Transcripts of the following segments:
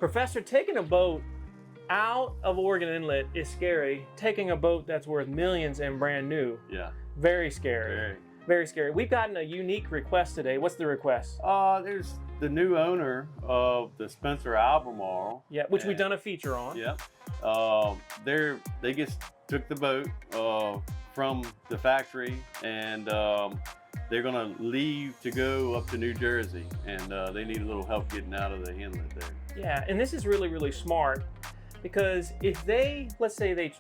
Professor, taking a boat out of Oregon Inlet is scary. Taking a boat that's worth millions and brand new. Yeah. Very scary. Very scary. We've gotten a unique request today. What's the request? There's the new owner of the Spencer Albemarle. Yeah, which we've done a feature on. Yeah. They just took the boat from the factory, and they're gonna leave to go up to New Jersey, and they need a little help getting out of the inlet there. Yeah, and this is really, really smart, because if they, let's say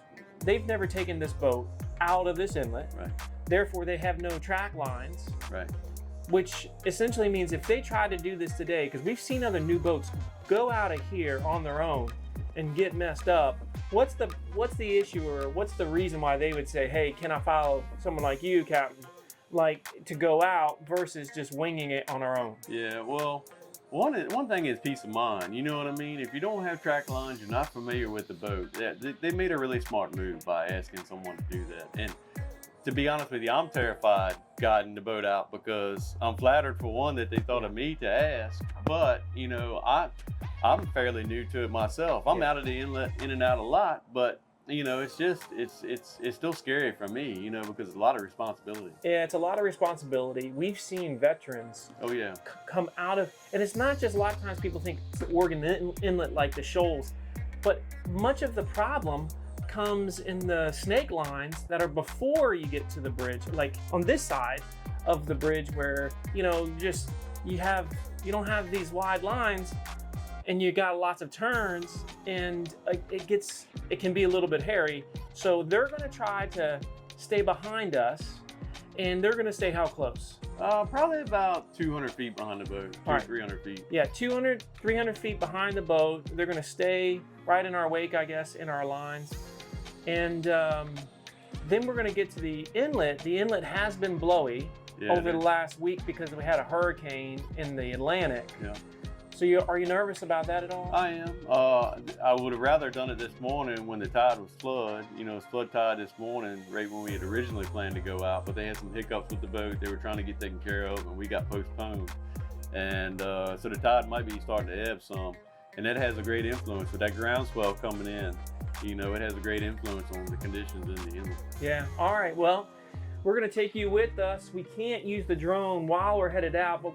they've never taken this boat out of this inlet, right? Therefore they have no track lines, right? Which essentially means if they try to do this today, because we've seen other new boats go out of here on their own and get messed up, what's the issue, or what's the reason why they would say, hey, can I follow someone like you, Captain, like to go out versus just winging it on our own? Yeah, well, one thing is peace of mind. You know what I mean? If you don't have track lines, you're not familiar with the boat. They made a really smart move by asking someone to do that. And to be honest with you, I'm terrified guiding the boat out, because I'm flattered, for one, that they thought of me to ask. But you know, I'm fairly new to it myself. I'm out of the inlet, in and out a lot, but you know, it's still scary for me, you know, because it's a lot of responsibility. Yeah, it's a lot of responsibility. We've seen veterans come out of, and it's not just, a lot of times people think it's the Oregon Inlet like the shoals, but much of the problem comes in the snake lines that are before you get to the bridge, like on this side of the bridge, where you know, you don't have these wide lines, and you got lots of turns, and it can be a little bit hairy. So they're going to try to stay behind us, and they're going to stay how close? Probably about 200 feet behind the boat, 300 feet. Yeah, 200, 300 feet behind the boat. They're going to stay right in our wake, I guess, in our lines. And then we're going to get to the inlet. The inlet has been blowy over the last week because we had a hurricane in the Atlantic. Yeah. So are you nervous about that at all? I am. I would have rather done it this morning when the tide was flood. You know, it's flood tide this morning, right when we had originally planned to go out, but they had some hiccups with the boat they were trying to get taken care of, and we got postponed. And so the tide might be starting to ebb some, and that has a great influence. With that groundswell coming in, you know, it has a great influence on the conditions in the inlet. Yeah. All right. Well, we're going to take you with us. We can't use the drone while we're headed out, but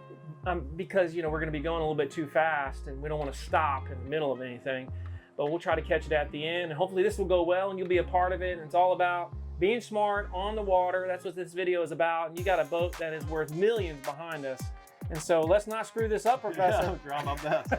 because, you know, we're going to be going a little bit too fast, and we don't want to stop in the middle of anything. But we'll try to catch it at the end, and hopefully this will go well, and you'll be a part of it. And it's all about being smart on the water. That's what this video is about. And you got a boat that is worth millions behind us. And so let's not screw this up, Professor. Yeah, I'll try my best.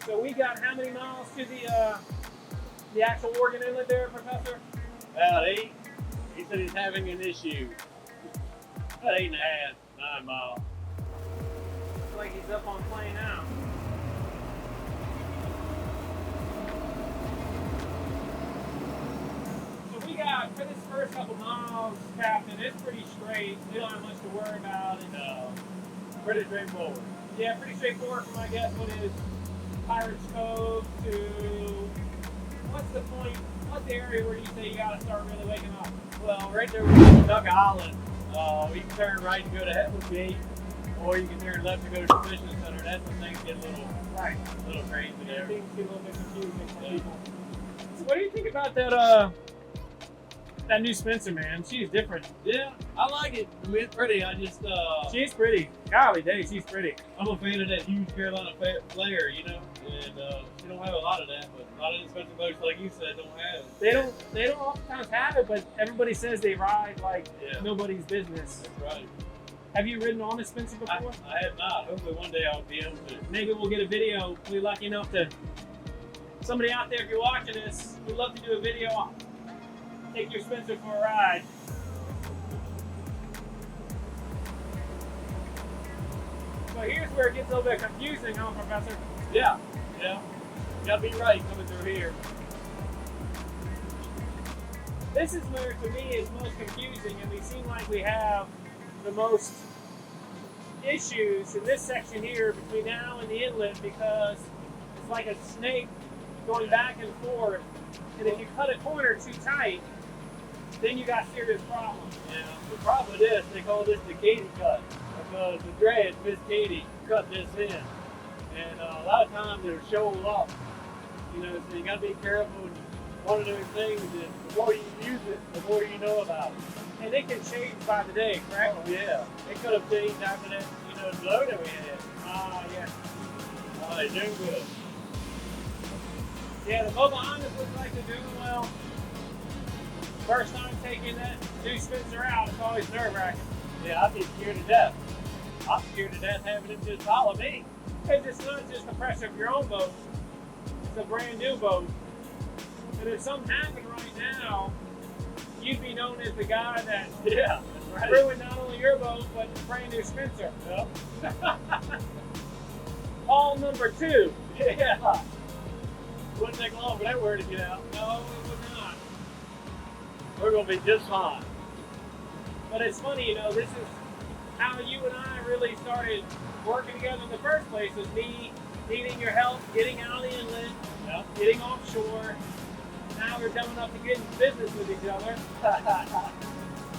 So we got how many miles to the actual Oregon Inlet there, Professor? About 8. He said he's having an issue. About 8.5, 9 miles. Looks like he's up on play now. So we got, for this first couple miles, Captain, it's pretty straight. We don't have much to worry about. It's Pretty straightforward. yeah, pretty straightforward from, I guess, what is Pirates Cove to, what's the point, what's the area where you say you gotta start really waking up? Well, right there with Duck Island, you can turn right and go to Headwood Gate, or you can turn left and go to the Fishing Center. That's when things get a little crazy there. Things get a little bit confusing for people. So what do you think about that that new Spencer, man? She's different. Yeah, I like it. I mean, it's pretty. She's pretty. Golly day, she's pretty. I'm a fan of that huge Carolina flare, you know, and you don't have a lot of that, but a lot of expensive boats, like you said, don't have it. They don't oftentimes have it, but everybody says they ride like nobody's business. That's right. Have you ridden on a Spencer before? I have not. Hopefully one day I'll be able to. Maybe we'll get a video. We're lucky enough to. Somebody out there, if you're watching this, we'd love to do a video. Take your Spencer for a ride. here's where it gets a little bit confusing, huh, Professor? Yeah, yeah. You gotta be right coming through here. This is where, to me, is most confusing, and we seem like we have the most issues in this section here between now and the inlet, because it's like a snake going back and forth, and if you cut a corner too tight, then you got serious problems. Yeah. The problem with this, they call this the Katy cut, because the dredge, Miss Katy, cut this in, and a lot of times it'll show up. You know, so you gotta be careful. One of those things is the more you use it, the more you know about it. And it can change by the day, correct? Oh yeah, it could have changed after that, blow that we had. Yeah. Oh, they're doing good. Yeah, the Mobile Hondas look like they're doing well. First time taking that new Spencer out, it's always nerve-wracking. Yeah, I'd be scared to death. I'm scared to death having him just follow me. Because it's not just the pressure of your own boat, it's a brand new boat. And if something happened right now, you'd be known as the guy that ruined not only your boat, but the brand new Spencer. Yep. All number 2. Yeah. Wouldn't take long for that word to get out. No, it would not. We're going to be just fine. But it's funny, this is how you and I really started working together in the first place, was me needing your help, getting out of the inlet, getting offshore. Now we're dumb enough to get in business with each other.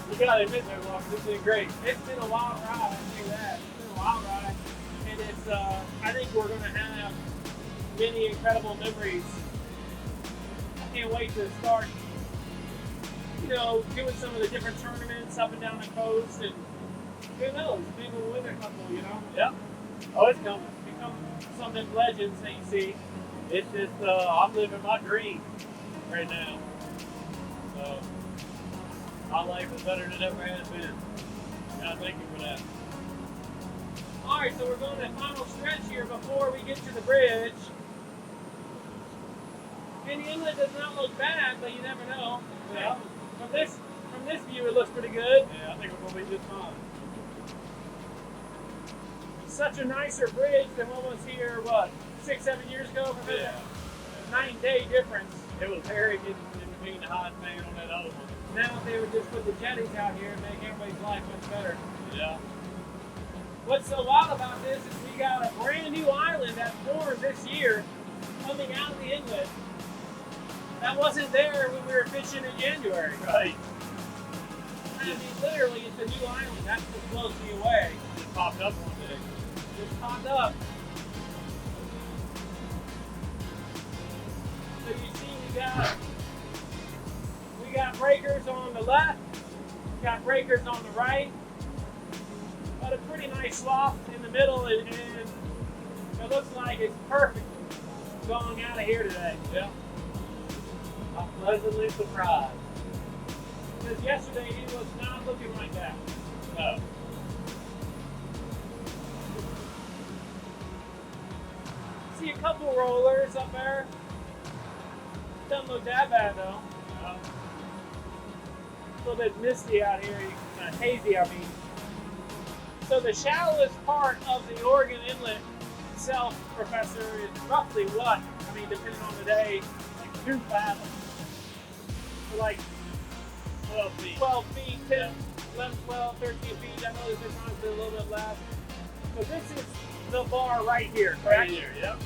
You gotta admit that, Walker, this has been great. It's been a wild ride, I say that. It's been a wild ride. And it's, I think we're gonna have many incredible memories. I can't wait to start, doing some of the different tournaments up and down the coast, and who knows, maybe we'll win a couple, Yep. Oh, it's coming. Become some of them legends that you see. It's just, I'm living my dream right now. So, my life is better than it ever has been. And I thank you for that. All right, so we're going to the final stretch here before we get to the bridge. And the inlet does not look bad, but you never know. Yeah. From this view, it looks pretty good. Yeah, I think we're going to be just fine. Such a nicer bridge than what was here, 6-7 years ago? Yeah. 9-day difference. It was Harry getting in between the hot man on that other one. Now if they would just put the jetties out here and make everybody's life much better. Yeah. What's so wild about this is we got a brand new island that formed this year coming out of the inlet. That wasn't there when we were fishing in January. Right. I mean, literally, it's a new island. That's what blows me away. Just popped up one day. Just popped up. So you see, we got breakers on the left, got breakers on the right, but a pretty nice swath in the middle, and it looks like it's perfect going out of here today. Yeah. I'm pleasantly surprised. Because yesterday it was not looking like that. No. See a couple rollers up there. Doesn't look that bad though. A little bit misty out here, hazy I mean. So the shallowest part of the Oregon Inlet itself, Professor, is roughly what? I mean, depending on the day, Like 2 fathoms. so like 12 feet. 12 feet, 10, 11, 12, 13 feet. I know there's times been a little bit less. So this is the bar right here, correct? Right here, yep.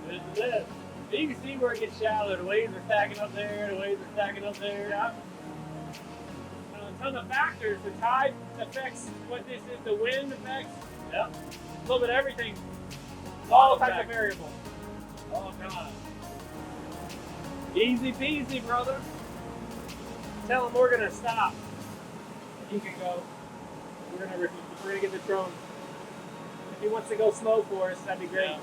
This is it. You can see where it gets shallow. The waves are stacking up there, the waves are stacking up there. Yeah. A ton of factors. The tide affects what this is, the wind affects, Yep. a little bit of everything. All types of factors. variables. Oh, God. Easy peasy, brother. Tell him we're gonna stop. He can go. We're gonna get the drone. If he wants to go slow for us, that'd be great. Yeah.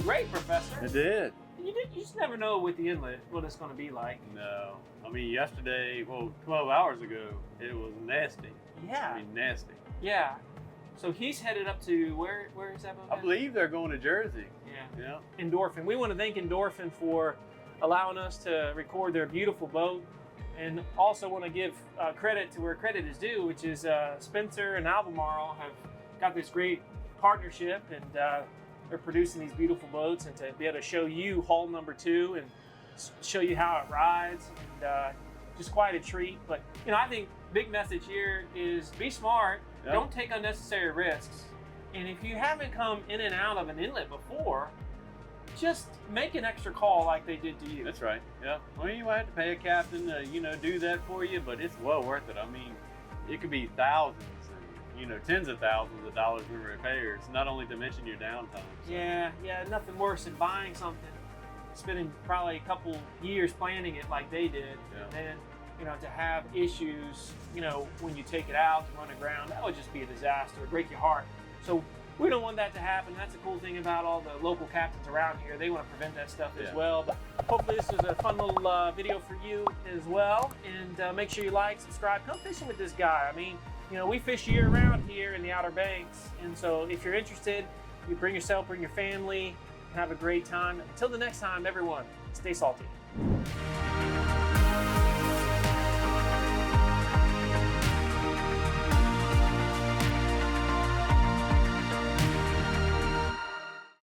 great, Professor. It did. You just never know with the inlet what it's going to be like. No. I mean, yesterday, well, 12 hours ago, it was nasty. Yeah. I mean, nasty. Yeah. So he's headed up to, where is that boat? I believe they're going to Jersey. Yeah. Yeah. Endorfin. We want to thank Endorfin for allowing us to record their beautiful boat, and also want to give credit to where credit is due, which is Spencer and Albemarle have got this great partnership, and they're producing these beautiful boats, and to be able to show you hull number 2 and show you how it rides, and just quite a treat. But I think big message here is be smart. Yep. Don't take unnecessary risks. And if you haven't come in and out of an inlet before, just make an extra call like they did to you. That's right. Yeah. Well, you might have to pay a captain to, do that for you, but it's well worth it. I mean, it could be thousands and, tens of thousands of dollars in repairs, not only to mention your downtime. So. Yeah, nothing worse than buying something, spending probably a couple years planning it like they did, and then, to have issues, when you take it out to run aground, that would just be a disaster, break your heart. So we don't want that to happen. That's the cool thing about all the local captains around here. They want to prevent that stuff as well. But hopefully this was a fun little video for you as well. And make sure you like, subscribe, come fishing with this guy. I mean, we fish year round here in the Outer Banks. And so if you're interested, you bring yourself, bring your family, and have a great time. Until the next time, everyone, stay salty.